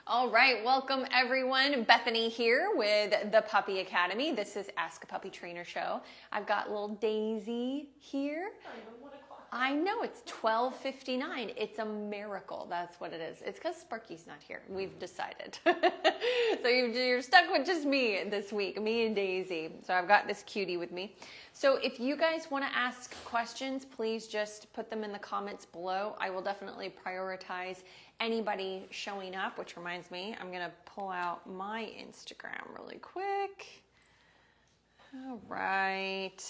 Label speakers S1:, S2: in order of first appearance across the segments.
S1: All right, welcome everyone. Bethany here with the Puppy Academy. This is Ask a Puppy Trainer Show. I've got little Daisy here. I know, it's 12:59. It's a miracle. That's what it is. It's because Sparky's not here. We've decided. So you're stuck with just me this week, me and Daisy. So I've got this cutie with me. So if you guys want to ask questions, please just put them in the comments below. I will definitely prioritize anybody showing up, which reminds me, I'm going to pull out my Instagram really quick. All right.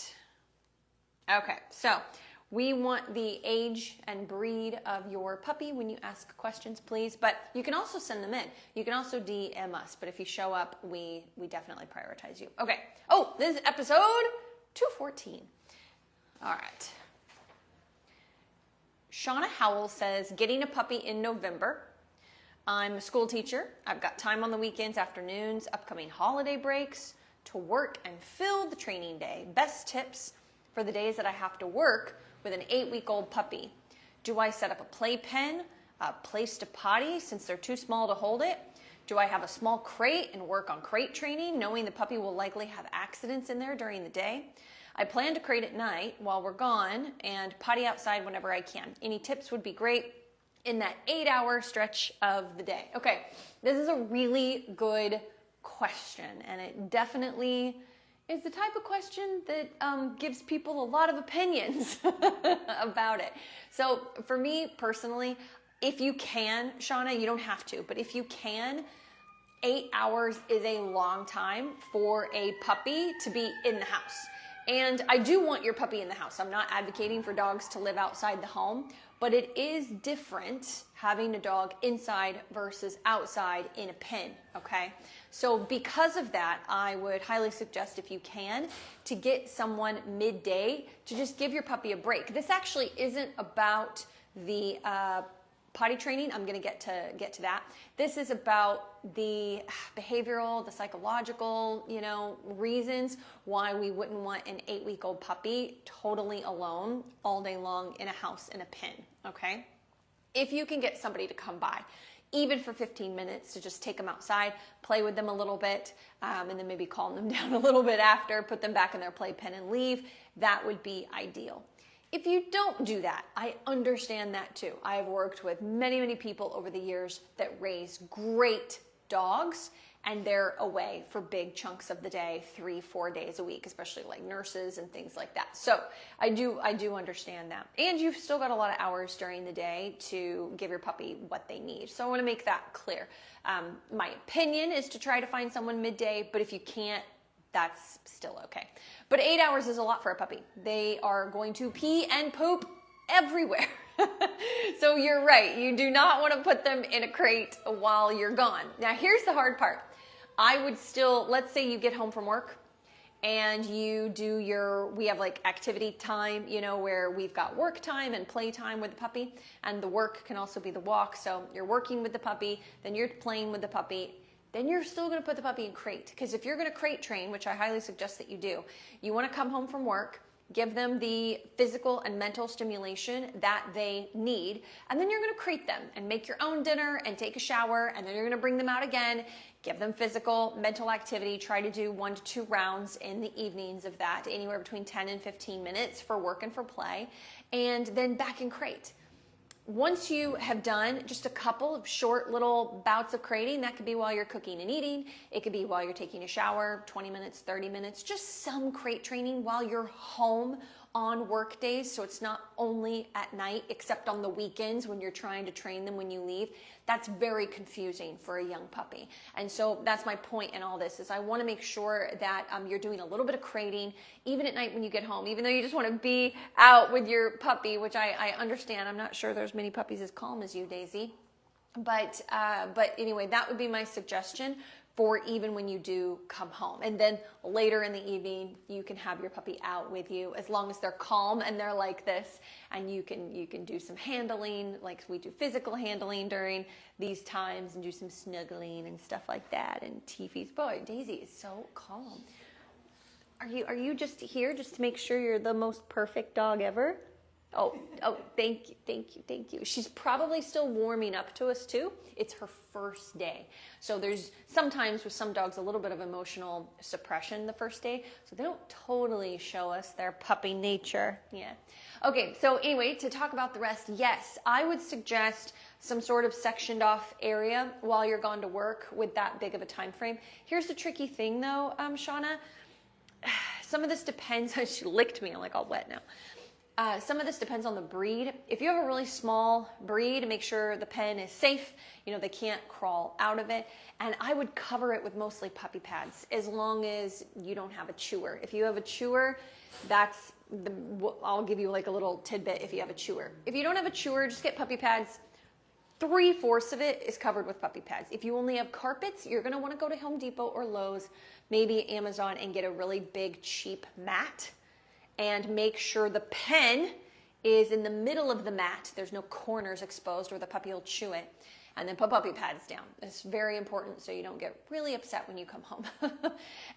S1: Okay, so we want the age and breed of your puppy when you ask questions, please. But you can also send them in. You can also DM us. But if you show up, we definitely prioritize you. Okay. Oh, this is episode 214. All right. Shauna Howell says, getting a puppy in November. I'm a school teacher. I've got time on the weekends, afternoons, upcoming holiday breaks to work and fill the training day. Best tips for the days that I have to work with an 8-week-old puppy. Do I set up a playpen, a place to potty since they're too small to hold it? Do I have a small crate and work on crate training, knowing the puppy will likely have accidents in there during the day? I plan to crate at night while we're gone and potty outside whenever I can. Any tips would be great in that 8-hour stretch of the day. Okay, this is a really good question, and it definitely is the type of question that gives people a lot of opinions about it. So for me personally, if you can, Shauna, you don't have to, but if you can, 8 hours is a long time for a puppy to be in the house. And I do want your puppy in the house. I'm not advocating for dogs to live outside the home, but it is different having a dog inside versus outside in a pen, okay? So because of that, I would highly suggest, if you can, to get someone midday to just give your puppy a break. This actually isn't about the potty training. I'm going to get to that. This is about the behavioral, the psychological, reasons why we wouldn't want an 8-week-old puppy totally alone all day long in a house in a pen, okay? If you can get somebody to come by, even for 15 minutes, to just take them outside, play with them a little bit, and then maybe calm them down a little bit after, put them back in their playpen and leave, that would be ideal. If you don't do that, I understand that too. I have worked with many, many people over the years that raise great dogs, and they're away for big chunks of the day, 3-4 days a week, especially like nurses and things like that. So I do understand that. And you've still got a lot of hours during the day to give your puppy what they need. So I want to make that clear. My opinion is to try to find someone midday, but if you can't, that's still okay. But 8 hours is a lot for a puppy. They are going to pee and poop everywhere. So you're right. You do not want to put them in a crate while you're gone. Now here's the hard part. I would still, let's say you get home from work and you do we have like activity time, where we've got work time and play time with the puppy, and the work can also be the walk. So you're working with the puppy, then you're playing with the puppy, then you're still going to put the puppy in crate. Because if you're going to crate train, which I highly suggest that you do, you want to come home from work, give them the physical and mental stimulation that they need, and then you're going to crate them and make your own dinner and take a shower, and then you're going to bring them out again, give them physical, mental activity, try to do 1 to 2 rounds in the evenings of that, anywhere between 10 and 15 minutes for work and for play, and then back in crate. Once you have done just a couple of short little bouts of crating, that could be while you're cooking and eating, it could be while you're taking a shower, 20 minutes, 30 minutes, just some crate training while you're home on work days, so it's not only at night, except on the weekends when you're trying to train them when you leave. That's very confusing for a young puppy. And so that's my point in all this, is I want to make sure that you're doing a little bit of crating, even at night when you get home, even though you just want to be out with your puppy, which I understand. I'm not sure there's many puppies as calm as you, Daisy. But anyway, that would be my suggestion for even when you do come home. And then later in the evening, you can have your puppy out with you, as long as they're calm and they're like this, and you can do some handling, like we do physical handling during these times, and do some snuggling and stuff like that, and teefies. Boy, Daisy is so calm. Are you just here just to make sure you're the most perfect dog ever? Thank you, thank you, thank you. She's probably still warming up to us too. It's her first day. So there's sometimes with some dogs a little bit of emotional suppression the first day. So they don't totally show us their puppy nature. Yeah. Okay, so anyway, to talk about the rest, yes, I would suggest some sort of sectioned off area while you're gone to work with that big of a time frame. Here's the tricky thing though, Shauna. Some of this depends. She licked me, I'm like all wet now. Some of this depends on the breed. If you have a really small breed, make sure the pen is safe. You know, they can't crawl out of it. And I would cover it with mostly puppy pads as long as you don't have a chewer. If you have a chewer, I'll give you like a little tidbit if you have a chewer. If you don't have a chewer, just get puppy pads. 3/4 of it is covered with puppy pads. If you only have carpets, you're going to want to go to Home Depot or Lowe's, maybe Amazon, and get a really big, cheap mat. And make sure the pen is in the middle of the mat. There's no corners exposed or the puppy will chew it. And then put puppy pads down. It's very important so you don't get really upset when you come home.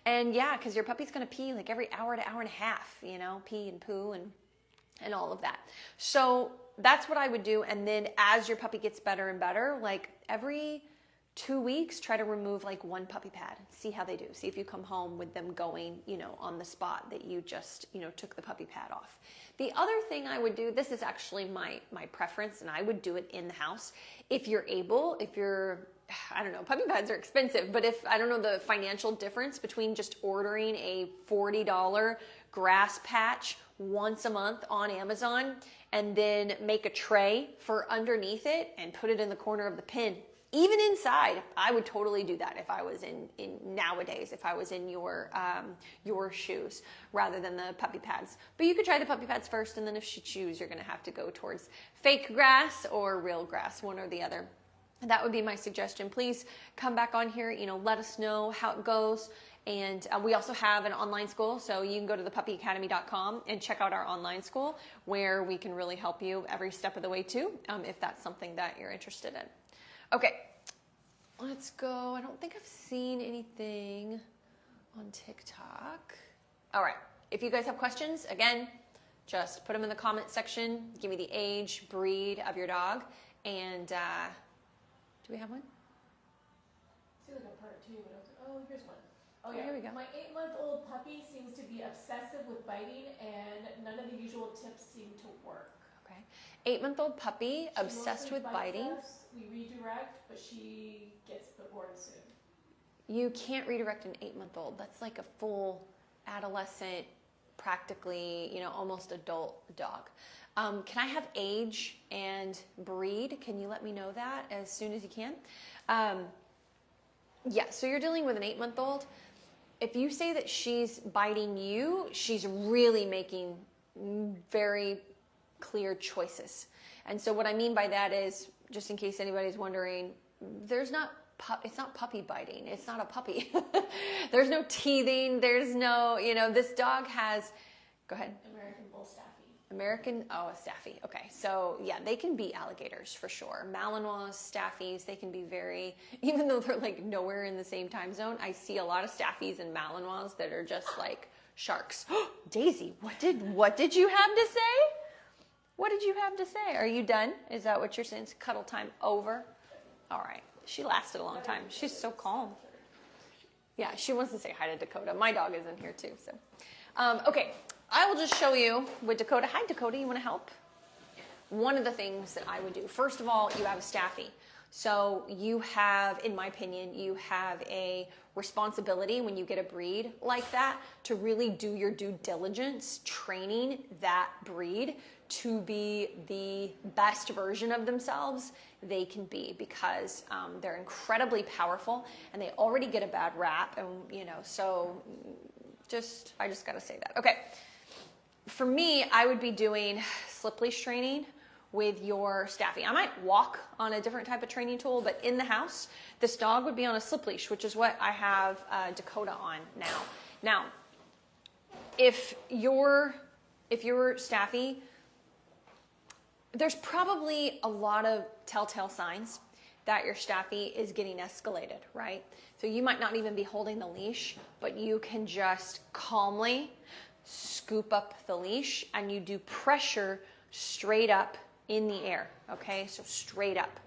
S1: And yeah, because your puppy's going to pee like every hour to hour and a half, you know, pee and poo and all of that. So that's what I would do. And then as your puppy gets better and better, like every 2 weeks, try to remove like one puppy pad. See how they do. See if you come home with them going, you know, on the spot that you just, you know, took the puppy pad off. The other thing I would do, this is actually my preference, and I would do it in the house. If you're able, I don't know, puppy pads are expensive, but I don't know the financial difference between just ordering a $40 grass patch once a month on Amazon and then make a tray for underneath it and put it in the corner of the pen. Even inside, I would totally do that if I was in nowadays, if I was in your shoes rather than the puppy pads. But you could try the puppy pads first, and then if she chews, you're going to have to go towards fake grass or real grass, one or the other. That would be my suggestion. Please come back on here, you know, let us know how it goes. And we also have an online school, so you can go to thepuppyacademy.com and check out our online school where we can really help you every step of the way too, if that's something that you're interested in. Okay, let's go. I don't think I've seen anything on TikTok. All right, if you guys have questions, again, just put them in the comment section. Give me the age, breed of your dog, and do we have one?
S2: See like a part 2. Oh, here's one. Oh yeah,
S1: here we go.
S2: My 8-month-old puppy seems to be obsessive with biting, and none of the usual tips seem to work.
S1: Okay, 8-month-old puppy, obsessed with biting.
S2: We redirect, but she gets bored soon.
S1: You can't redirect an 8-month-old. That's like a full adolescent, practically, you know, almost adult dog. Can I have age and breed? Can you let me know that as soon as you can? Yeah, so you're dealing with an 8-month-old. If you say that she's biting you, she's really making very clear choices. And so what I mean by that is, just in case anybody's wondering, it's not puppy biting. It's not a puppy. There's no teething. There's no, you know, this dog has, go ahead. A Staffy. Okay. So yeah, they can be alligators for sure. Malinois, Staffies, they can be very, even though they're like nowhere in the same time zone, I see a lot of Staffies and Malinois that are just like sharks. Daisy, what did you have to say? What did you have to say? Are you done? Is that what you're saying? Is cuddle time over? All right. She lasted a long time. She's so calm. Yeah, she wants to say hi to Dakota. My dog is in here too. So, okay. I will just show you with Dakota. Hi, Dakota. You want to help? One of the things that I would do. First of all, you have a Staffy. So you have, in my opinion, you have a responsibility when you get a breed like that to really do your due diligence training that breed to be the best version of themselves they can be, because they're incredibly powerful and they already get a bad rap, and you know, so I just got to say that. Okay. For me, I would be doing slip leash training with your Staffy. I might walk on a different type of training tool, but in the house, this dog would be on a slip leash, which is what I have Dakota on now. Now, if your Staffy, there's probably a lot of telltale signs that your Staffy is getting escalated, right? So you might not even be holding the leash, but you can just calmly scoop up the leash and you do pressure straight up in the air, okay? So straight up.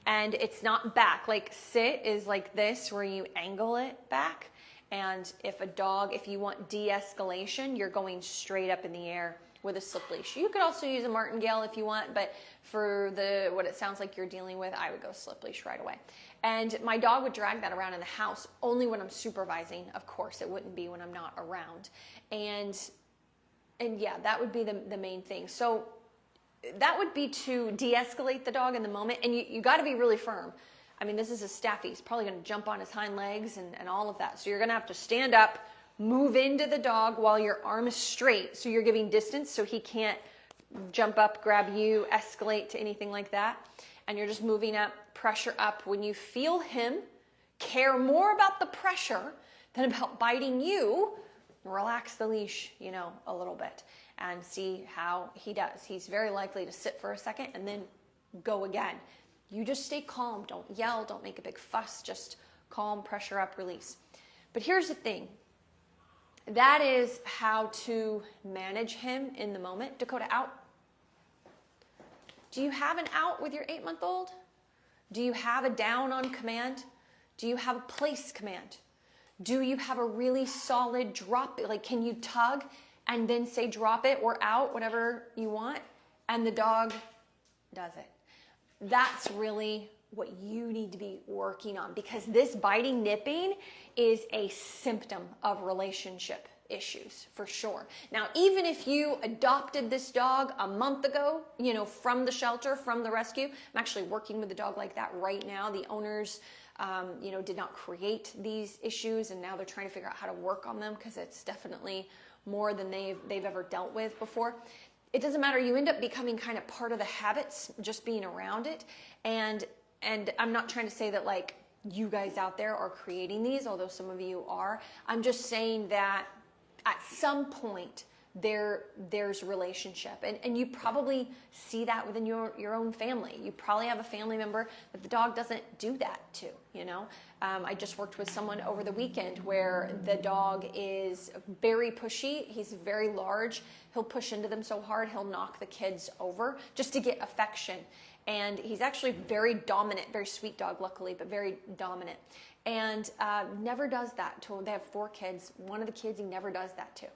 S1: And it's not back. Like sit is like this, where you angle it back. And if you want de-escalation, you're going straight up in the air with a slip leash. You could also use a martingale if you want, but for what it sounds like you're dealing with, I would go slip leash right away. And my dog would drag that around in the house only when I'm supervising. Of course, it wouldn't be when I'm not around. And yeah, that would be the main thing. So that would be to de-escalate the dog in the moment. And you got to be really firm. I mean, this is a staffy. He's probably going to jump on his hind legs and all of that. So you're going to have to stand up, move into the dog while your arm is straight. So you're giving distance so he can't jump up, grab you, escalate to anything like that. And you're just moving up, pressure up. When you feel him care more about the pressure than about biting you, relax the leash, a little bit and see how he does. He's very likely to sit for a second and then go again. You just stay calm. Don't yell. Don't make a big fuss. Just calm, pressure up, release. But here's the thing. That is how to manage him in the moment. Dakota, out. Do you have an out with your 8-month-old? Do you have a down on command? Do you have a place command? Do you have a really solid drop? Like, can you tug and then say drop it or out, whatever you want? And the dog does it. That's really what you need to be working on, because this biting, nipping is a symptom of relationship issues for sure. Now, even if you adopted this dog a month ago, from the shelter, from the rescue, I'm actually working with a dog like that right now. The owners, did not create these issues, and now they're trying to figure out how to work on them, because it's definitely more than they've ever dealt with before. It doesn't matter. You end up becoming kind of part of the habits, just being around it. And I'm not trying to say that like you guys out there are creating these, although some of you are. I'm just saying that at some point there's relationship, and you probably see that within your own family. You probably have a family member that the dog doesn't do that to. I just worked with someone over the weekend where the dog is very pushy. He's very large. He'll push into them so hard he'll knock the kids over just to get affection. And he's actually very dominant, very sweet dog, luckily, but very dominant. And never does that to, they have 4 kids. One of the kids he never does that to.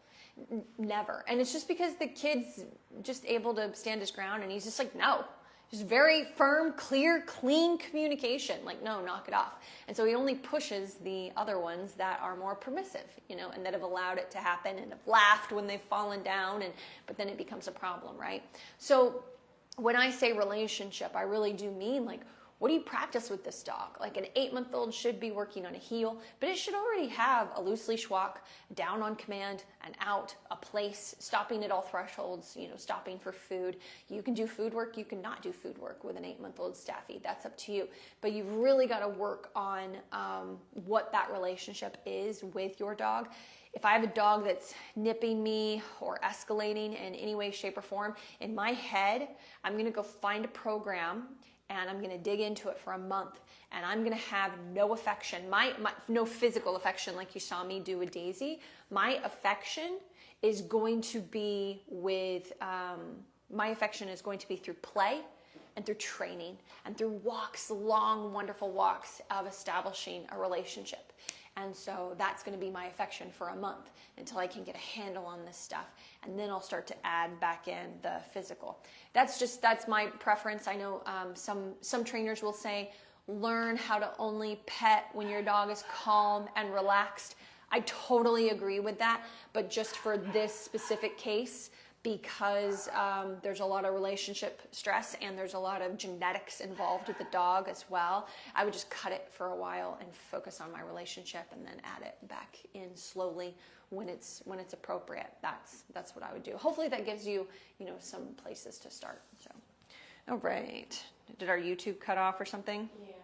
S1: Never. And it's just because the kid's just able to stand his ground, and he's just like, no. Just very firm, clear, clean communication. Like, no, knock it off. And so he only pushes the other ones that are more permissive, and that have allowed it to happen and have laughed when they've fallen down, but then it becomes a problem, right? So when I say relationship, I really do mean like, what do you practice with this dog? Like an 8-month-old should be working on a heel, but it should already have a loose leash walk, down on command, an out, a place, stopping at all thresholds, stopping for food. You can do food work. You can not do food work with an 8-month-old staffy. That's up to you. But you've really got to work on what that relationship is with your dog. If I have a dog that's nipping me or escalating in any way, shape, or form, in my head, I'm going to go find a program and I'm going to dig into it for a month, and I'm going to have no affection, no physical affection like you saw me do with Daisy. My affection is going to be through play and through training and through walks, long, wonderful walks of establishing a relationship. And so that's going to be my affection for a month until I can get a handle on this stuff. And then I'll start to add back in the physical. That's my preference. I know some trainers will say, learn how to only pet when your dog is calm and relaxed. I totally agree with that. But just for this specific case, because there's a lot of relationship stress and there's a lot of genetics involved with the dog as well, I would just cut it for a while and focus on my relationship and then add it back in slowly when it's appropriate. That's what I would do. Hopefully that gives you, some places to start. So, all right. Did our YouTube cut off or something?
S2: Yeah.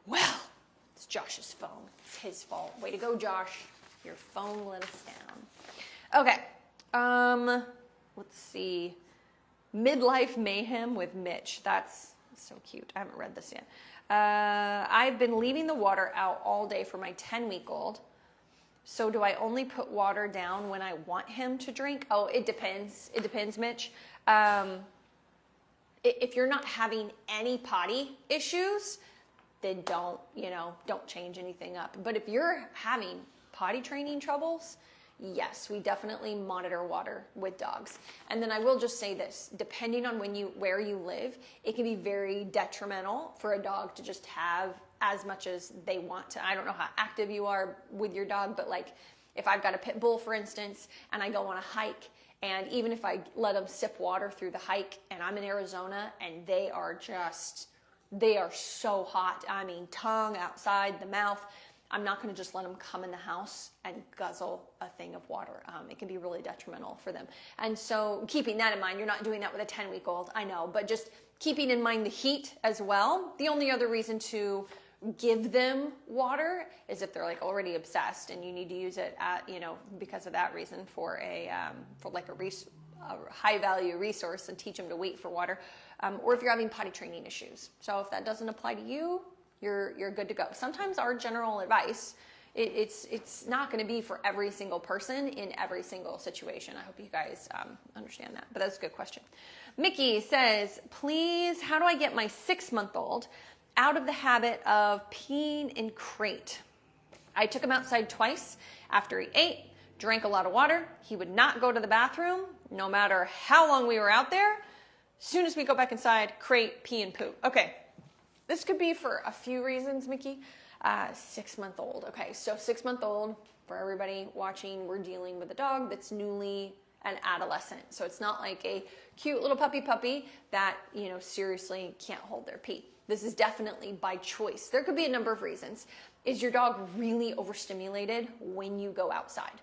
S1: Well, it's Josh's phone. It's his fault. Way to go, Josh. Your phone let us down. Okay. Let's see. Midlife Mayhem with Mitch. That's so cute. I haven't read this yet. I've been leaving the water out all day for my 10-week-old. So do I only put water down when I want him to drink? Oh, it depends. It depends, Mitch. If you're not having any potty issues, then don't change anything up. But if you're having potty training troubles, yes, we definitely monitor water with dogs. And then I will just say this, depending on where you live, it can be very detrimental for a dog to just have as much as they want to. I don't know how active you are with your dog, but like if I've got a pit bull, for instance, and I go on a hike, and even if I let them sip water through the hike, and I'm in Arizona and they are so hot. I mean, tongue outside the mouth. I'm not going to just let them come in the house and guzzle a thing of water. It can be really detrimental for them. And so keeping that in mind, you're not doing that with a 10-week-old, I know, but just keeping in mind the heat as well. The only other reason to give them water is if they're like already obsessed and you need to use it at, because of that reason for a high value resource and teach them to wait for water. Or if you're having potty training issues. So if that doesn't apply to you, you're good to go. Sometimes our general advice, it's not going to be for every single person in every single situation. I hope you guys understand that, but that's a good question. Mickey says, please, how do I get my 6-month-old out of the habit of peeing in crate? I took him outside twice after he ate, drank a lot of water. He would not go to the bathroom, no matter how long we were out there. As soon as we go back inside, crate, pee and poo. Okay. This could be for a few reasons, Mickey. 6-month-old. Okay, so 6-month-old, for everybody watching, we're dealing with a dog that's newly an adolescent. So it's not like a cute little puppy that, seriously can't hold their pee. This is definitely by choice. There could be a number of reasons. Is your dog really overstimulated when you go outside?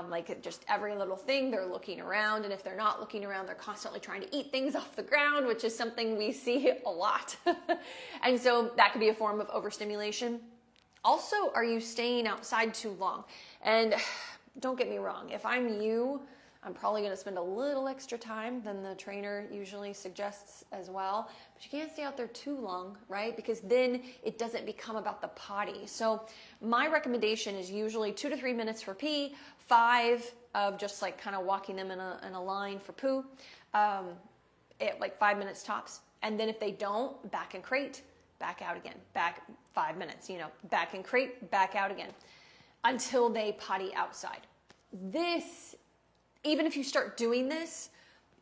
S1: Like just every little thing, they're looking around, and if they're not looking around, they're constantly trying to eat things off the ground, which is something we see a lot. And so that could be a form of overstimulation. Also, are you staying outside too long? And don't get me wrong, if I'm you, I'm probably going to spend a little extra time than the trainer usually suggests as well. But you can't stay out there too long, right? Because then it doesn't become about the potty. So my recommendation is usually 2 to 3 minutes for pee, 5 of just like kind of walking them in a line for poo, like 5 minutes tops. And then if they don't, back in crate, back out again, back 5 minutes, back in crate, back out again until they potty outside. This, even if you start doing this,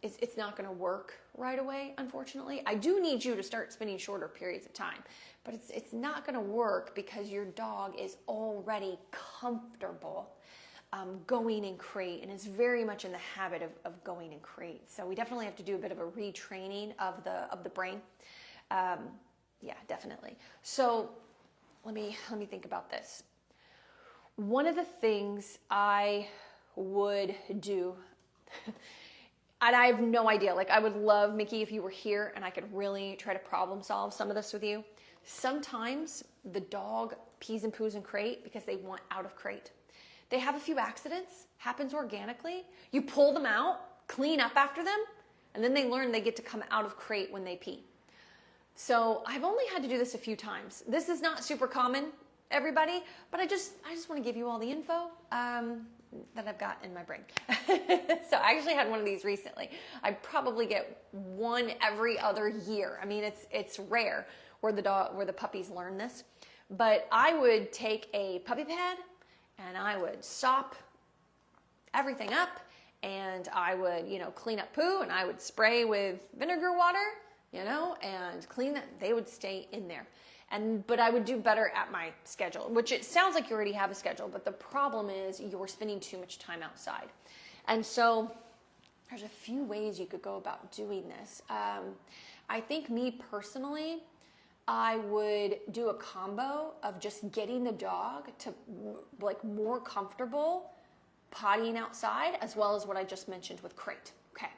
S1: it's not going to work right away, unfortunately. I do need you to start spending shorter periods of time, but it's not going to work because your dog is already comfortable going in crate and is very much in the habit of going in crate. So we definitely have to do a bit of a retraining of the brain. Yeah, definitely. So let me think about this. One of the things I would do, and I have no idea, like I would love, Mickey, if you were here and I could really try to problem solve some of this with you. Sometimes the dog pees and poos in crate because they want out of crate. They have a few accidents, happens organically. You pull them out, clean up after them, and then they learn they get to come out of crate when they pee. So I've only had to do this a few times. This is not super common, everybody, but I just want to give you all the info that I've got in my brain. So I actually had one of these recently. I probably get one every other year. I mean, it's rare where the puppies learn this, but I would take a puppy pad and I would sop everything up, and I would, clean up poo, and I would spray with vinegar water, and clean that. They would stay in there. But I would do better at my schedule, which it sounds like you already have a schedule, but the problem is you're spending too much time outside. And so there's a few ways you could go about doing this. I think me personally, I would do a combo of just getting the dog to like more comfortable pottying outside, as well as what I just mentioned with crate. Okay.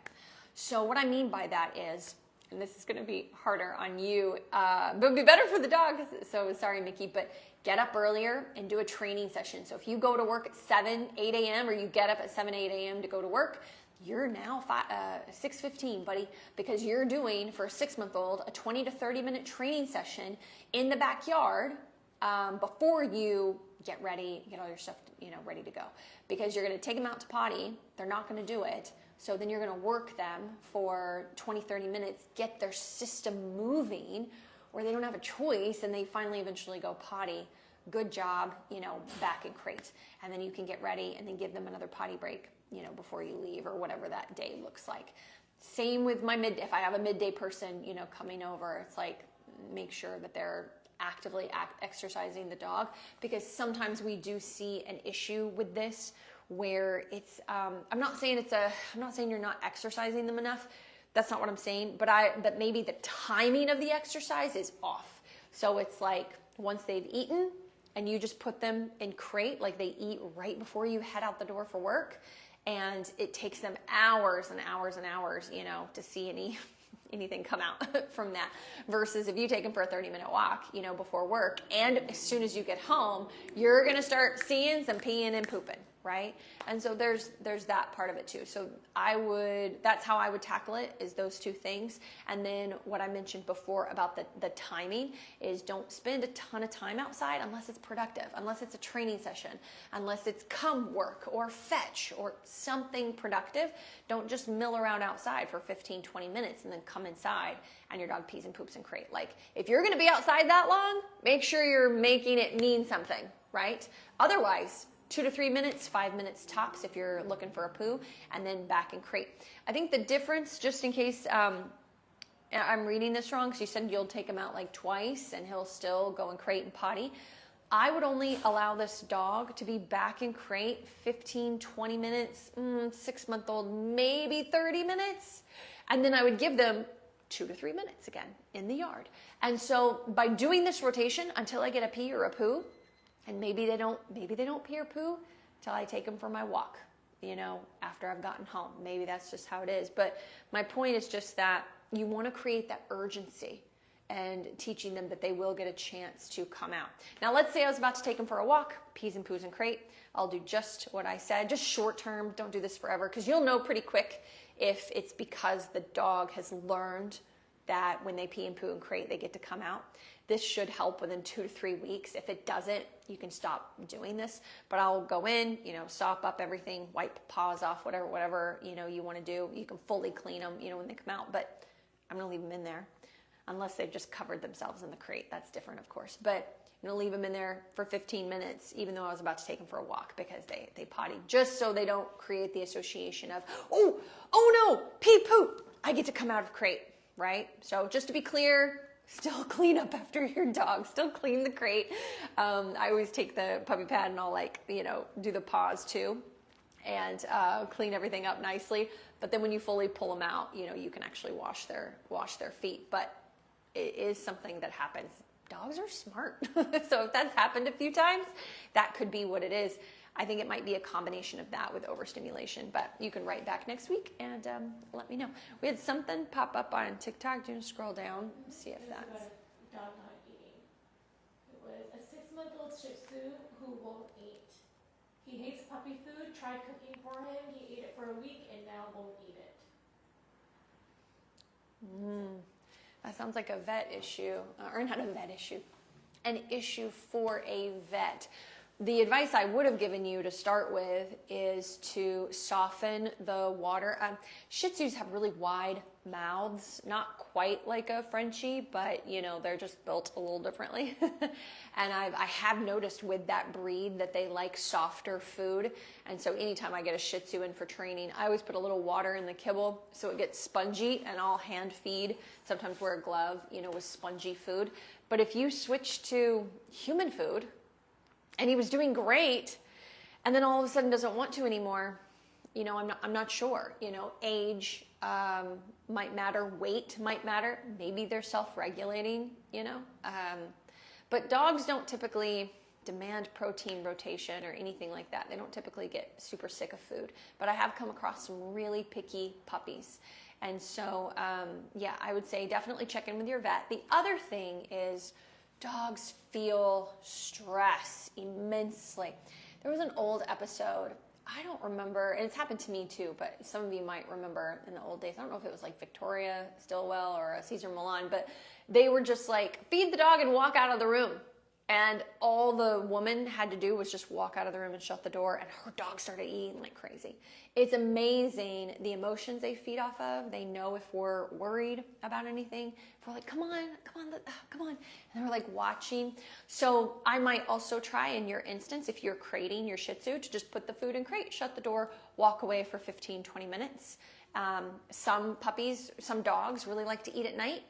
S1: So what I mean by that is, and this is going to be harder on you, but it'd be better for the dog. So sorry, Mickey, but get up earlier and do a training session. So if you go to work at 8 a.m. or you get up at 8 a.m. to go to work, you're now 6:15, buddy, because you're doing, for a 6-month-old, a 20 to 30 minute training session in the backyard before you get ready, get all your stuff, ready to go. Because you're going to take them out to potty. They're not going to do it. So then you're going to work them for 20, 30 minutes, get their system moving where they don't have a choice and they finally eventually go potty. Good job, back in crate. And then you can get ready and then give them another potty break, before you leave or whatever that day looks like. Same with my if I have a midday person, coming over, it's like, make sure that they're actively exercising the dog, because sometimes we do see an issue with this where it's, I'm not saying you're not exercising them enough. That's not what I'm saying, but maybe the timing of the exercise is off. So it's like once they've eaten and you just put them in crate, like they eat right before you head out the door for work. And it takes them hours and hours and hours, to see anything come out from that. Versus if you take them for a 30-minute walk, before work, and as soon as you get home, you're going to start seeing some peeing and pooping, right? And so there's that part of it too. So that's how I would tackle it, is those two things. And then what I mentioned before about the timing is, don't spend a ton of time outside unless it's productive, unless it's a training session, unless it's come work or fetch or something productive. Don't just mill around outside for 15, 20 minutes and then come inside and your dog pees and poops in crate. Like, if you're going to be outside that long, make sure you're making it mean something, right? Otherwise, 2 to 3 minutes, 5 minutes tops if you're looking for a poo, and then back in crate. I think the difference, just in case I'm reading this wrong, because you said you'll take him out like twice and he'll still go in crate and potty. I would only allow this dog to be back in crate 15, 20 minutes, 6-month-old, maybe 30 minutes. And then I would give them 2 to 3 minutes again in the yard. And so by doing this rotation until I get a pee or a poo, and maybe they don't pee or poo till I take them for my walk, after I've gotten home. Maybe that's just how it is. But my point is just that you want to create that urgency and teaching them that they will get a chance to come out. Now, let's say I was about to take them for a walk, pees and poos in crate. I'll do just what I said, just short term. Don't do this forever, because you'll know pretty quick if it's because the dog has learned that when they pee and poo in crate, they get to come out. This should help within 2 to 3 weeks. If it doesn't, you can stop doing this. But I'll go in, sop up everything, wipe paws off, whatever you want to do. You can fully clean them, when they come out. But I'm going to leave them in there, unless they've just covered themselves in the crate. That's different, of course. But I'm going to leave them in there for 15 minutes, even though I was about to take them for a walk, because they potty, just so they don't create the association of, oh no, pee, poop, I get to come out of crate, right? So just to be clear, still clean up after your dog, still clean the crate. I always take the puppy pad and I'll do the paws too, and clean everything up nicely. But then when you fully pull them out, you can actually wash their feet. But it is something that happens. Dogs are smart. So if that's happened a few times, that could be what it is. I think it might be a combination of that with overstimulation, but you can write back next week and let me know. We had something pop up on TikTok. Do you want to scroll down, see if that's...
S2: Dog not eating. It was a 6-month-old Shih Tzu who won't eat. He hates puppy food, tried cooking for him, he ate it for a week and now won't eat it.
S1: That sounds like a vet issue, or not a vet issue, an issue for a vet. The advice I would have given you to start with is to soften the water. Shih Tzus have really wide mouths, not quite like a Frenchie, but they're just built a little differently. And I have noticed with that breed that they like softer food. And so anytime I get a Shih Tzu in for training, I always put a little water in the kibble so it gets spongy, and I'll hand feed, sometimes wear a glove, with spongy food. But if you switch to human food, and he was doing great, and then all of a sudden doesn't want to anymore, I'm not sure. Age might matter, weight might matter. Maybe they're self-regulating, But dogs don't typically demand protein rotation or anything like that. They don't typically get super sick of food. But I have come across some really picky puppies. And so, I would say definitely check in with your vet. The other thing is, dogs feel stress immensely. There was an old episode, I don't remember, and it's happened to me too, but some of you might remember in the old days. I don't know if it was like Victoria Stilwell or Cesar Millan, but they were just like, feed the dog and walk out of the room. And all the woman had to do was just walk out of the room and shut the door, and her dog started eating like crazy. It's amazing the emotions they feed off of. They know if we're worried about anything. If we're like, come on, come on. And they're like watching. So I might also try in your instance, if you're crating your Shih Tzu, to just put the food in crate, shut the door, walk away for 15, 20 minutes. Some puppies, some dogs really like to eat at night.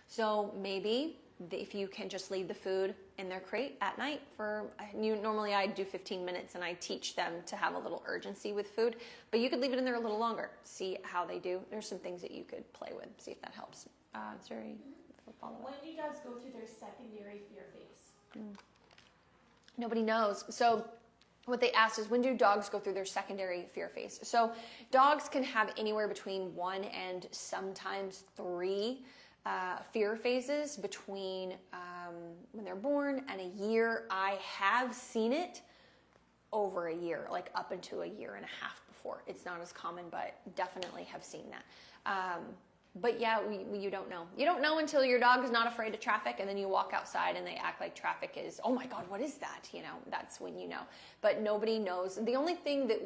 S1: So maybe if you can just leave the food in their crate at night normally I do 15 minutes and I teach them to have a little urgency with food, but you could leave it in there a little longer, see how they do. There's some things that you could play with, see if that helps. It's very follow-up.
S2: When do dogs go through their secondary fear phase?
S1: Nobody knows. So what they asked is, when do dogs go through their secondary fear phase? So dogs can have anywhere between 1 and sometimes 3 fear phases between when they're born and a year. I have seen it over a year, like up into a year and a half before. It's not as common, but definitely have seen that. But yeah, you don't know. You don't know until your dog is not afraid of traffic, and then you walk outside and they act like traffic is, oh my God, what is that? That's when you know. But nobody knows. The only thing that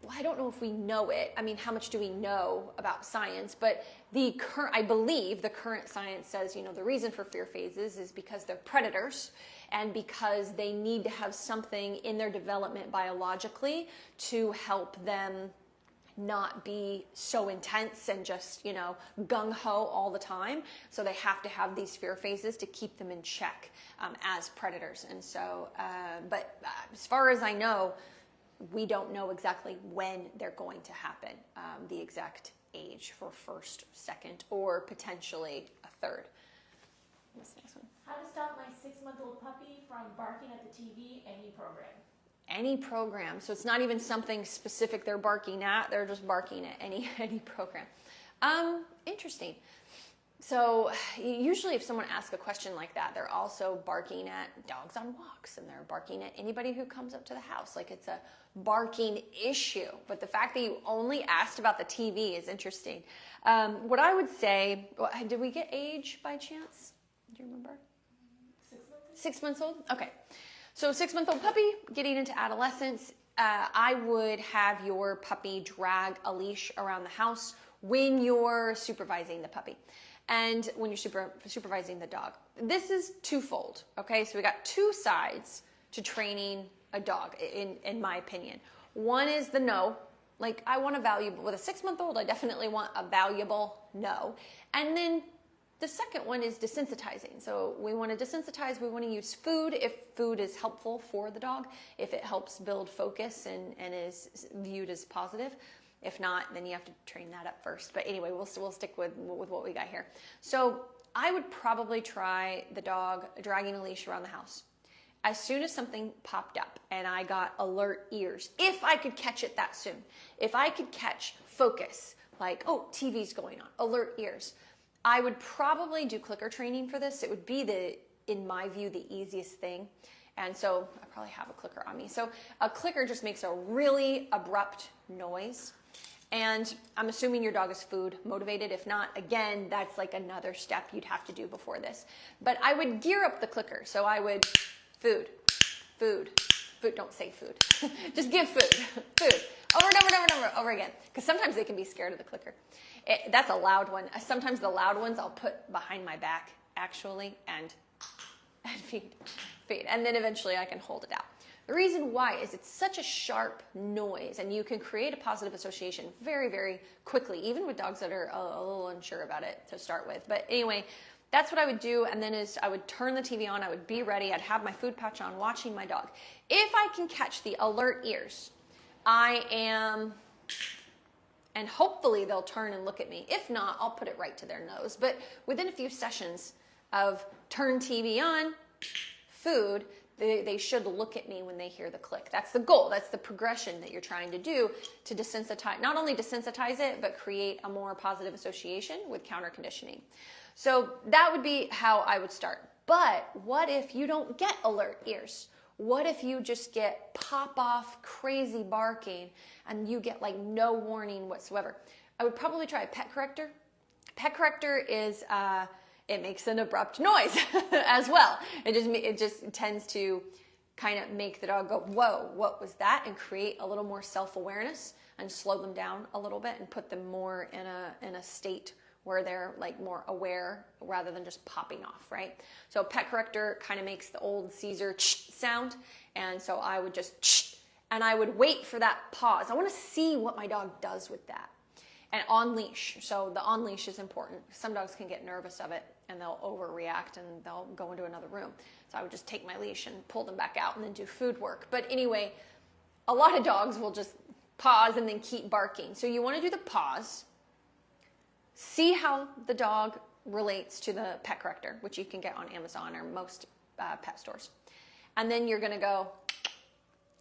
S1: I don't know if we know it. I mean, how much do we know about science? But I believe the current science says, the reason for fear phases is because they're predators and because they need to have something in their development biologically to help them not be so intense and just, gung-ho all the time. So they have to have these fear phases to keep them in check as predators. And so, but as far as I know, we don't know exactly when they're going to happen, the exact age for first, second, or potentially a third. What's the next one?
S2: How to stop my 6-month-old puppy from barking at the TV, any program?
S1: Any program. So it's not even something specific they're barking at. They're just barking at any program. Interesting. So usually if someone asks a question like that, they're also barking at dogs on walks, and they're barking at anybody who comes up to the house. Like, it's a barking issue. But the fact that you only asked about the TV is interesting. What I would say, did we get age by chance? Do you remember?
S2: 6 months.
S1: 6 months old? Okay. So 6-month-old puppy getting into adolescence, I would have your puppy drag a leash around the house when you're supervising the puppy and when you're supervising the dog. This is twofold, okay? So we got 2 sides to training a dog, in my opinion. One is the no. Like, I want a valuable, with a 6-month-old, I definitely want a valuable no. And then the second one is desensitizing. So we want to desensitize. We want to use food if food is helpful for the dog, if it helps build focus and is viewed as positive. If not, then you have to train that up first. But anyway, we'll stick with what we got here. So I would probably try the dog dragging a leash around the house. As soon as something popped up and I got alert ears, if I could catch it that soon, if I could catch focus, like, oh, TV's going on, alert ears, I would probably do clicker training for this. It would be in my view, the easiest thing. And so I probably have a clicker on me. So a clicker just makes a really abrupt noise. And I'm assuming your dog is food motivated. If not, again, that's like another step you'd have to do before this. But I would gear up the clicker. So I would food, don't say food. Just give food, over again. Because sometimes they can be scared of the clicker. That's a loud one. Sometimes the loud ones I'll put behind my back, actually, and feed. And then eventually I can hold it out. The reason why is it's such a sharp noise, and you can create a positive association very, very quickly, even with dogs that are a little unsure about it to start with. But anyway, that's what I would do. And then I would turn the TV on. I would be ready. I'd have my food pouch on, watching my dog. If I can catch the alert ears, and hopefully they'll turn and look at me. If not, I'll put it right to their nose. But within a few sessions of turn TV on, food, they should look at me when they hear the click. That's the goal. That's the progression that you're trying to do to desensitize, not only desensitize it, but create a more positive association with counter conditioning. So that would be how I would start. But what if you don't get alert ears? What if you just get pop-off crazy barking and you get like no warning whatsoever? I would probably try a pet corrector. Pet corrector is it makes an abrupt noise as well. It just tends to kind of make the dog go, whoa, what was that? And create a little more self-awareness and slow them down a little bit and put them more in a state where they're like more aware rather than just popping off, right? So pet corrector kind of makes the old Caesar sound. And so I would just, and I would wait for that pause. I want to see what my dog does with that. And on leash. So the on leash is important. Some dogs can get nervous of it and they'll overreact and they'll go into another room. So I would just take my leash and pull them back out and then do food work. But anyway, a lot of dogs will just pause and then keep barking. So you want to do the pause. See how the dog relates to the pet corrector, which you can get on Amazon or most pet stores. And then you're going to go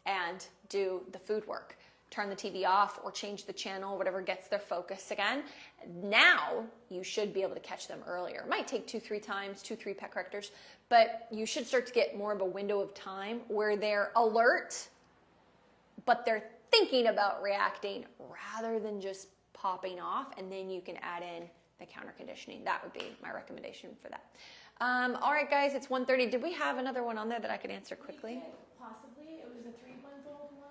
S1: and do the food work. Turn the TV off or change the channel, whatever gets their focus again. Now you should be able to catch them earlier. It might take 2-3 times, 2-3 pet correctors, but you should start to get more of a window of time where they're alert, but they're thinking about reacting rather than just popping off, and then you can add in the counter conditioning. That would be my recommendation for that. All right, guys, it's 1:30. Did we have another one on there that I could answer quickly?
S2: Possibly. It was a 3-month-old one.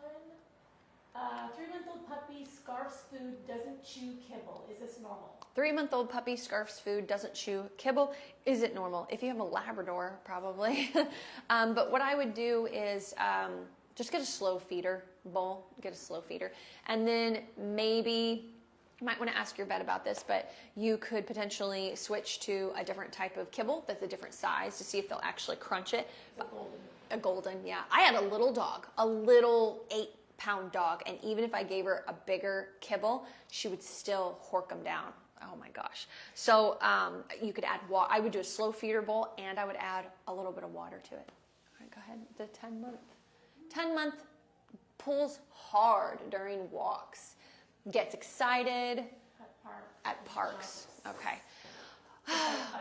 S2: 3-month-old puppy scarfs food, doesn't chew kibble. Is this normal?
S1: 3-month-old puppy scarfs food, doesn't chew kibble. Is it normal? If you have a Labrador, probably. But what I would do is just get a slow feeder bowl, get a slow feeder, and then maybe you might want to ask your vet about this, but you could potentially switch to a different type of kibble that's a different size to see if they'll actually crunch it. A golden, yeah. I had a little dog, a little 8-pound dog, and even if I gave her a bigger kibble, she would still hork them down. Oh my gosh. So you could add water. I would do a slow feeder bowl, and I would add a little bit of water to it. All right, go ahead. The 10-month. 10-month pulls hard during walks. Gets excited at parks. Okay.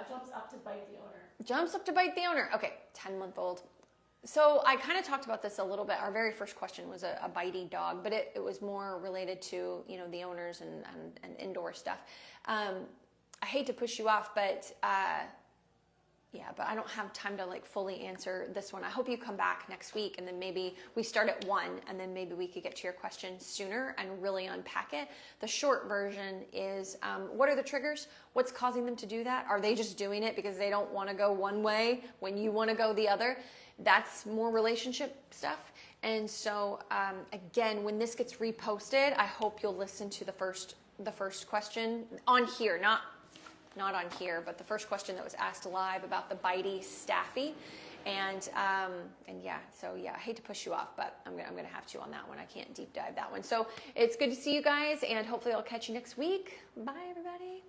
S2: Jumps up to bite the owner.
S1: Jumps up to bite the owner. Okay, 10-month-old. So I kind of talked about this a little bit. Our very first question was a bitey dog, but it was more related to, you know, the owners and indoor stuff. I hate to push you off, but yeah, but I don't have time to like fully answer this one. I hope you come back next week and then maybe we start at 1 and then maybe we could get to your question sooner and really unpack it. The short version is, what are the triggers? What's causing them to do that? Are they just doing it because they don't want to go one way when you want to go the other? That's more relationship stuff. And so, again, when this gets reposted, I hope you'll listen to the first question on here, not on here, but the first question that was asked live about the bitey staffy. And yeah, so yeah, I hate to push you off, but I'm gonna have to on that one. I can't deep dive that one. So it's good to see you guys, and hopefully I'll catch you next week. Bye, everybody.